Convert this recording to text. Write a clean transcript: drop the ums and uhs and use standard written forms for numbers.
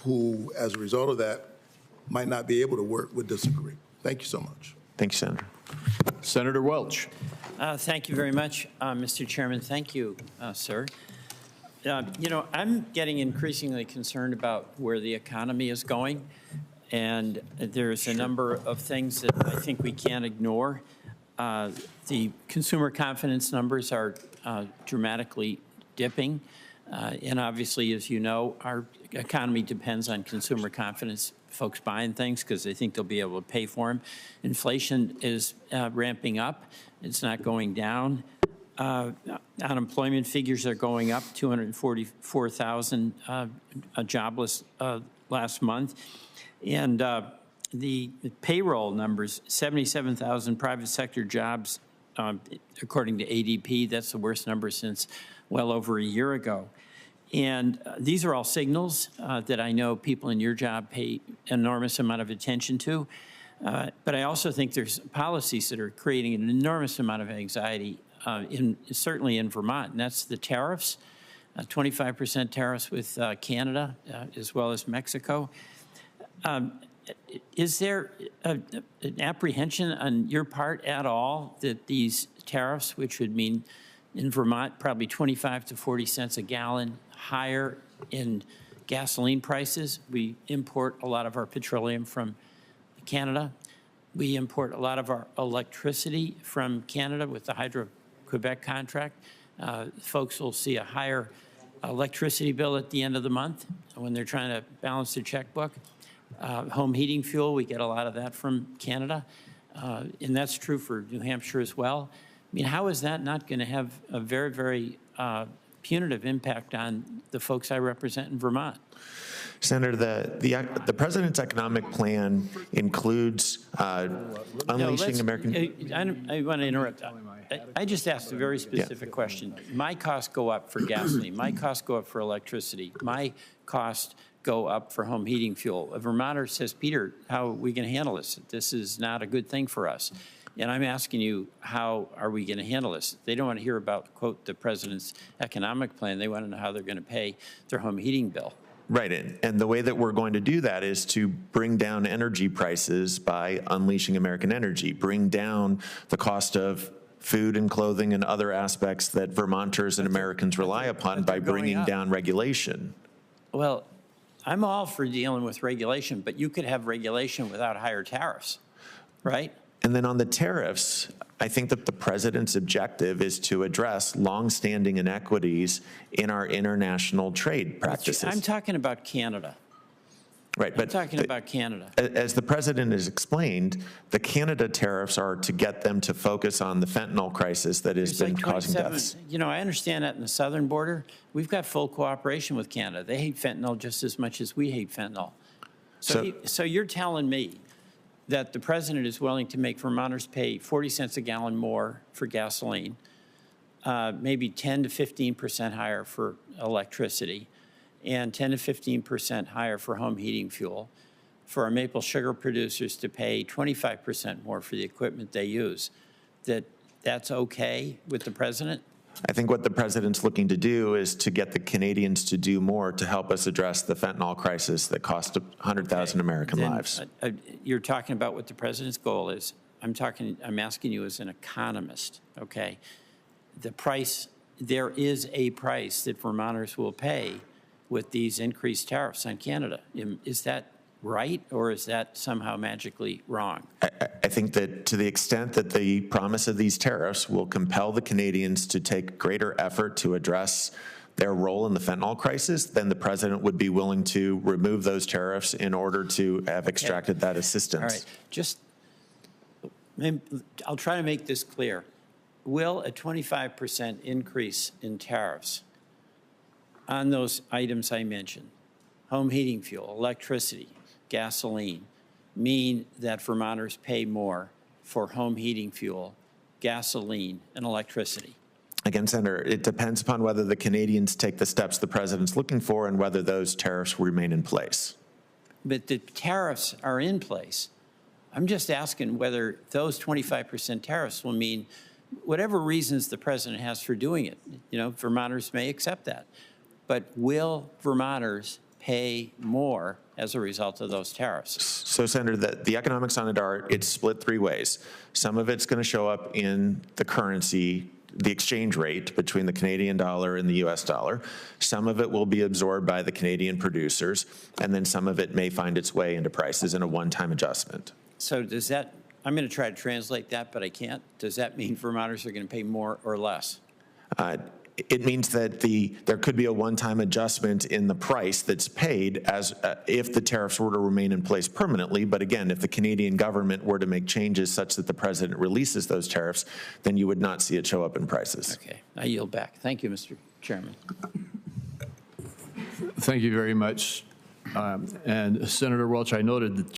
who, as a result of that, might not be able to work would disagree. Thank you so much. Thank you, Senator. Senator Welch. Thank you very much, Mr. Chairman. Thank you, sir. I'm getting increasingly concerned about where the economy is going, and there's a number of things that I think we can't ignore. The consumer confidence numbers are dramatically dipping, and obviously, as you know, our economy depends on consumer confidence, folks buying things because they think they'll be able to pay for them. Inflation is ramping up. It's not going down. Unemployment figures are going up, 244,000 jobless last month. And the payroll numbers, 77,000 private sector jobs, according to ADP. That's the worst number since well over a year ago. And these are all signals that I know people in your job pay an enormous amount of attention to. But I also think there's policies that are creating an enormous amount of anxiety, certainly in Vermont, and that's the tariffs, 25% tariffs with Canada as well as Mexico. Is there an apprehension on your part at all that these tariffs, which would mean in Vermont probably 25 to 40 cents a gallon higher in gasoline prices? We import a lot of our petroleum from Canada. We import a lot of our electricity from Canada with the Hydro-Quebec contract. Folks will see a higher electricity bill at the end of the month when they're trying to balance their checkbook. Home heating fuel, we get a lot of that from Canada. And that's true for New Hampshire as well. I mean, how is that not going to have a very, very punitive impact on the folks I represent in Vermont? Senator, the president's economic plan includes unleashing American. I want to interrupt. I just asked a very specific question. My costs go up for gasoline. My costs go up for electricity. My costs go up for home heating fuel. A Vermonter says, Peter, how are we going to handle this? This is not a good thing for us. And I'm asking you, how are we going to handle this? They don't want to hear about, quote, the president's economic plan. They want to know how they're going to pay their home heating bill. Right, and the way that we're going to do that is to bring down energy prices by unleashing American energy, bring down the cost of food and clothing and other aspects that Vermonters and Americans rely upon by bringing down regulation. Well, I'm all for dealing with regulation, but you could have regulation without higher tariffs, right? And then on the tariffs, I think that the president's objective is to address longstanding inequities in our international trade practices. I'm talking about Canada. Right, I'm talking about Canada. As the president has explained, the Canada tariffs are to get them to focus on the fentanyl crisis that has been causing deaths. You know, I understand that in the southern border, we've got full cooperation with Canada. They hate fentanyl just as much as we hate fentanyl. So you're telling me that the president is willing to make Vermonters pay 40 cents a gallon more for gasoline, maybe 10 to 15% higher for electricity, and 10 to 15% higher for home heating fuel, for our maple sugar producers to pay 25% more for the equipment they use, that's okay with the president? I think what the president's looking to do is to get the Canadians to do more to help us address the fentanyl crisis that cost 100,000 American lives. You're talking about what the president's goal is. I'm asking you as an economist, okay? There is a price that Vermonters will pay with these increased tariffs on Canada. Is that right, or is that somehow magically wrong? I think that to the extent that the promise of these tariffs will compel the Canadians to take greater effort to address their role in the fentanyl crisis, then the president would be willing to remove those tariffs in order to have extracted that assistance. All right, I'll try to make this clear. Will a 25% increase in tariffs on those items I mentioned, home heating fuel, electricity, gasoline, mean that Vermonters pay more for home heating fuel, gasoline, and electricity? Again, Senator, it depends upon whether the Canadians take the steps the president's looking for and whether those tariffs remain in place. But the tariffs are in place. I'm just asking whether those 25% tariffs will mean whatever reasons the president has for doing it. You know, Vermonters may accept that. But will Vermonters pay more as a result of those tariffs? So, Senator, the economics on it are, it's split three ways. Some of it's going to show up in the currency, the exchange rate between the Canadian dollar and the US dollar. Some of it will be absorbed by the Canadian producers, and then some of it may find its way into prices in a one-time adjustment. So does that, I'm going to try to translate that, but I can't. Does that mean Vermonters are going to pay more or less? It means that there could be a one-time adjustment in the price that's paid as if the tariffs were to remain in place permanently. But again, if the Canadian government were to make changes such that the president releases those tariffs, then you would not see it show up in prices. Okay, I yield back. Thank you, Mr. Chairman. Thank you very much. And Senator Welch, I noted that